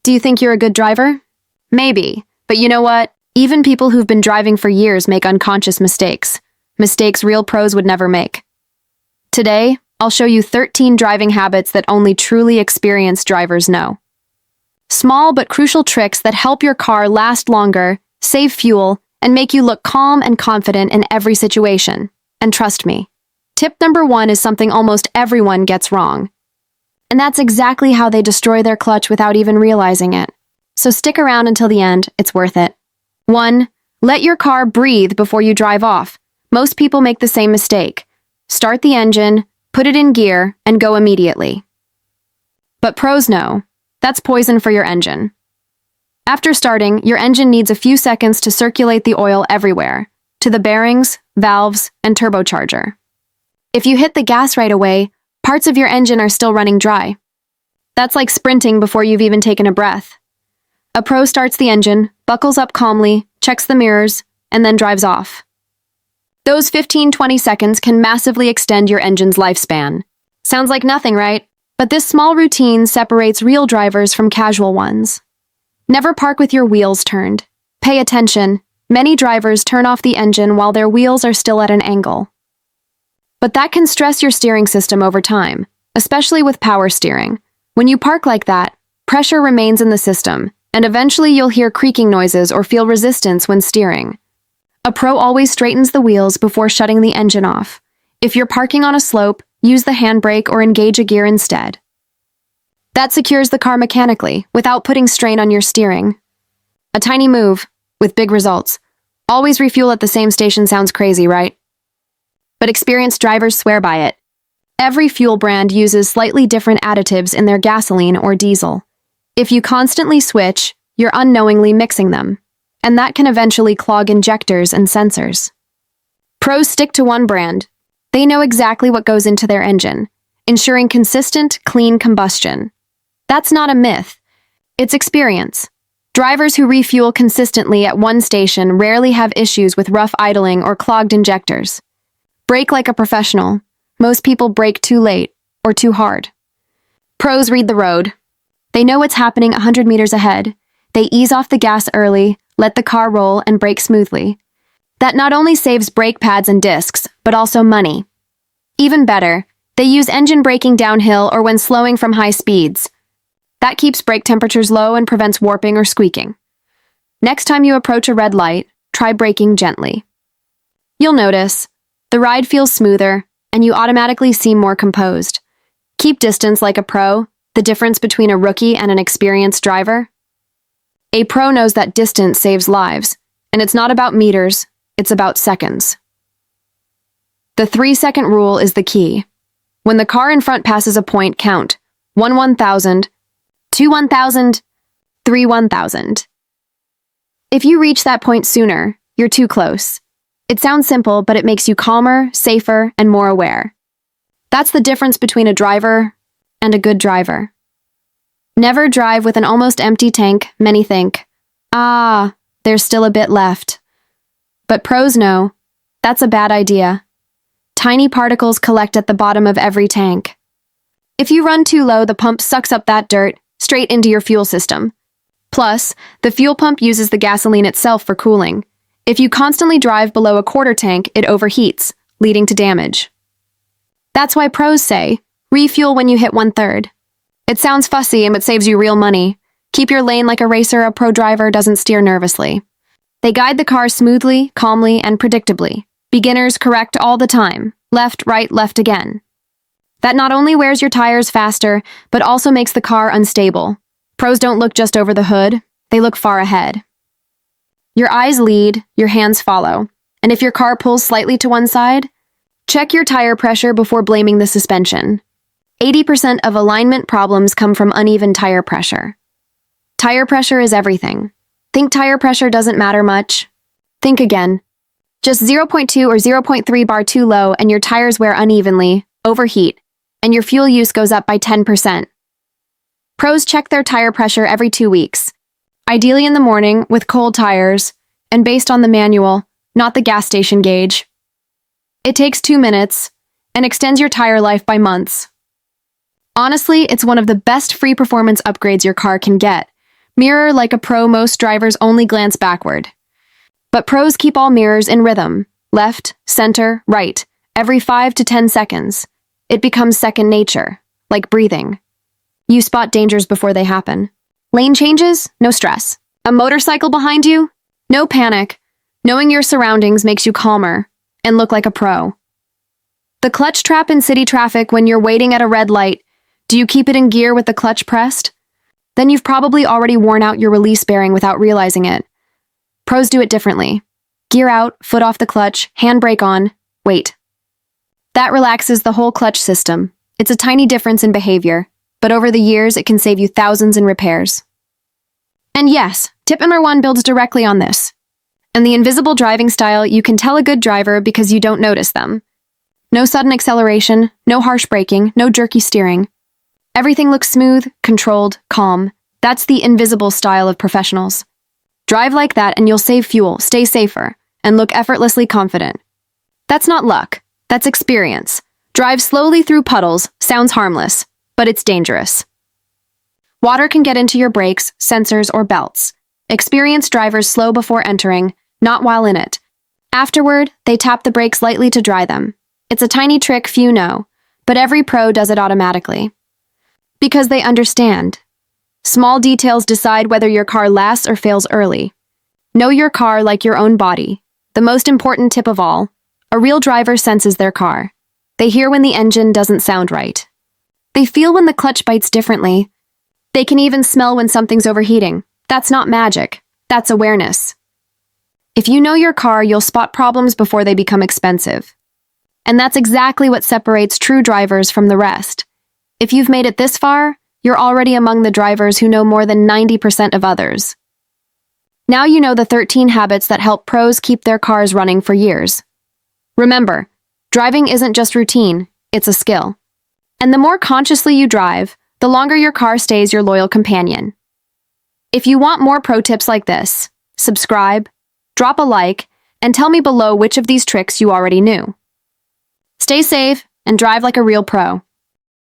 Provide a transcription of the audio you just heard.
Do you think you're a good driver? Maybe, but you know what? Even people who've been driving for years make unconscious mistakes. Mistakes real pros would never make. Today, I'll show you 13 driving habits that only truly experienced drivers know. Small but crucial tricks that help your car last longer, save fuel, and make you look calm and confident in every situation. And trust me, tip number 1 is something almost everyone gets wrong. And that's exactly how they destroy their clutch without even realizing it. So stick around until the end, it's worth it. 1. Let your car breathe before you drive off. Most people make the same mistake. Start the engine, put it in gear, and go immediately. But pros know, that's poison for your engine. After starting, your engine needs a few seconds to circulate the oil everywhere, to the bearings, valves, and turbocharger. If you hit the gas right away, parts of your engine are still running dry. That's like sprinting before you've even taken a breath. A pro starts the engine, buckles up calmly, checks the mirrors, and then drives off. Those 15-20 seconds can massively extend your engine's lifespan. Sounds like nothing, right? But this small routine separates real drivers from casual ones. Never park with your wheels turned. Pay attention. Many drivers turn off the engine while their wheels are still at an angle. But that can stress your steering system over time, especially with power steering. When you park like that, pressure remains in the system, and eventually you'll hear creaking noises or feel resistance when steering. A pro always straightens the wheels before shutting the engine off. If you're parking on a slope, use the handbrake or engage a gear instead. That secures the car mechanically, without putting strain on your steering. A tiny move, with big results. Always refuel at the same station sounds crazy, right? But experienced drivers swear by it. Every fuel brand uses slightly different additives in their gasoline or diesel. If you constantly switch, you're unknowingly mixing them, and that can eventually clog injectors and sensors. Pros stick to one brand. They know exactly what goes into their engine, ensuring consistent, clean combustion. That's not a myth. It's experience. Drivers who refuel consistently at one station rarely have issues with rough idling or clogged injectors. Brake like a professional. Most people brake too late or too hard. Pros read the road. They know what's happening 100 meters ahead. They ease off the gas early, let the car roll, and brake smoothly. That not only saves brake pads and discs, but also money. Even better, they use engine braking downhill or when slowing from high speeds. That keeps brake temperatures low and prevents warping or squeaking. Next time you approach a red light, try braking gently. You'll notice, the ride feels smoother, and you automatically seem more composed. Keep distance like a pro, the difference between a rookie and an experienced driver. A pro knows that distance saves lives, and it's not about meters, it's about seconds. The 3-second rule is the key. When the car in front passes a point, count 1 1,000, 2 1,000, 3 1,000. If you reach that point sooner, you're too close. It sounds simple, but it makes you calmer, safer, and more aware. That's the difference between a driver and a good driver. Never drive with an almost empty tank. Many think, there's still a bit left. But pros know, that's a bad idea. Tiny particles collect at the bottom of every tank. If you run too low, the pump sucks up that dirt straight into your fuel system. Plus, the fuel pump uses the gasoline itself for cooling. If you constantly drive below a quarter tank, it overheats, leading to damage. That's why pros say, refuel when you hit 1/3. It sounds fussy, but saves you real money. Keep your lane like a racer. A pro driver doesn't steer nervously. They guide the car smoothly, calmly, and predictably. Beginners correct all the time. Left, right, left again. That not only wears your tires faster, but also makes the car unstable. Pros don't look just over the hood, they look far ahead. Your eyes lead, your hands follow. And if your car pulls slightly to one side, check your tire pressure before blaming the suspension. 80% of alignment problems come from uneven tire pressure. Tire pressure is everything. Think tire pressure doesn't matter much? Think again. Just 0.2 or 0.3 bar too low and your tires wear unevenly, overheat, and your fuel use goes up by 10%. Pros check their tire pressure every 2 weeks. Ideally in the morning with cold tires, and based on the manual, not the gas station gauge. It takes 2 minutes, and extends your tire life by months. Honestly, it's one of the best free performance upgrades your car can get. Mirror like a pro, most drivers only glance backward. But pros keep all mirrors in rhythm. Left, center, right, every 5 to 10 seconds. It becomes second nature, like breathing. You spot dangers before they happen. Lane changes? No stress. A motorcycle behind you? No panic. Knowing your surroundings makes you calmer and look like a pro. The clutch trap in city traffic when you're waiting at a red light. Do you keep it in gear with the clutch pressed? Then you've probably already worn out your release bearing without realizing it. Pros do it differently. Gear out, foot off the clutch, handbrake on, wait. That relaxes the whole clutch system. It's a tiny difference in behavior, but over the years it can save you thousands in repairs. And yes, tip number 1 builds directly on this. And the invisible driving style, you can tell a good driver because you don't notice them. No sudden acceleration, no harsh braking, no jerky steering. Everything looks smooth, controlled, calm. That's the invisible style of professionals. Drive like that and you'll save fuel, stay safer, and look effortlessly confident. That's not luck. That's experience. Drive slowly through puddles, sounds harmless, but it's dangerous. Water can get into your brakes, sensors, or belts. Experienced drivers slow before entering, not while in it. Afterward, they tap the brakes lightly to dry them. It's a tiny trick few know, but every pro does it automatically. Because they understand. Small details decide whether your car lasts or fails early. Know your car like your own body. The most important tip of all, a real driver senses their car. They hear when the engine doesn't sound right. They feel when the clutch bites differently. They can even smell when something's overheating. That's not magic. That's awareness. If you know your car, you'll spot problems before they become expensive. And that's exactly what separates true drivers from the rest. If you've made it this far, you're already among the drivers who know more than 90% of others. Now you know the 13 habits that help pros keep their cars running for years. Remember, driving isn't just routine, it's a skill. And the more consciously you drive, the longer your car stays your loyal companion. If you want more pro tips like this, subscribe, drop a like, and tell me below which of these tricks you already knew. Stay safe and drive like a real pro.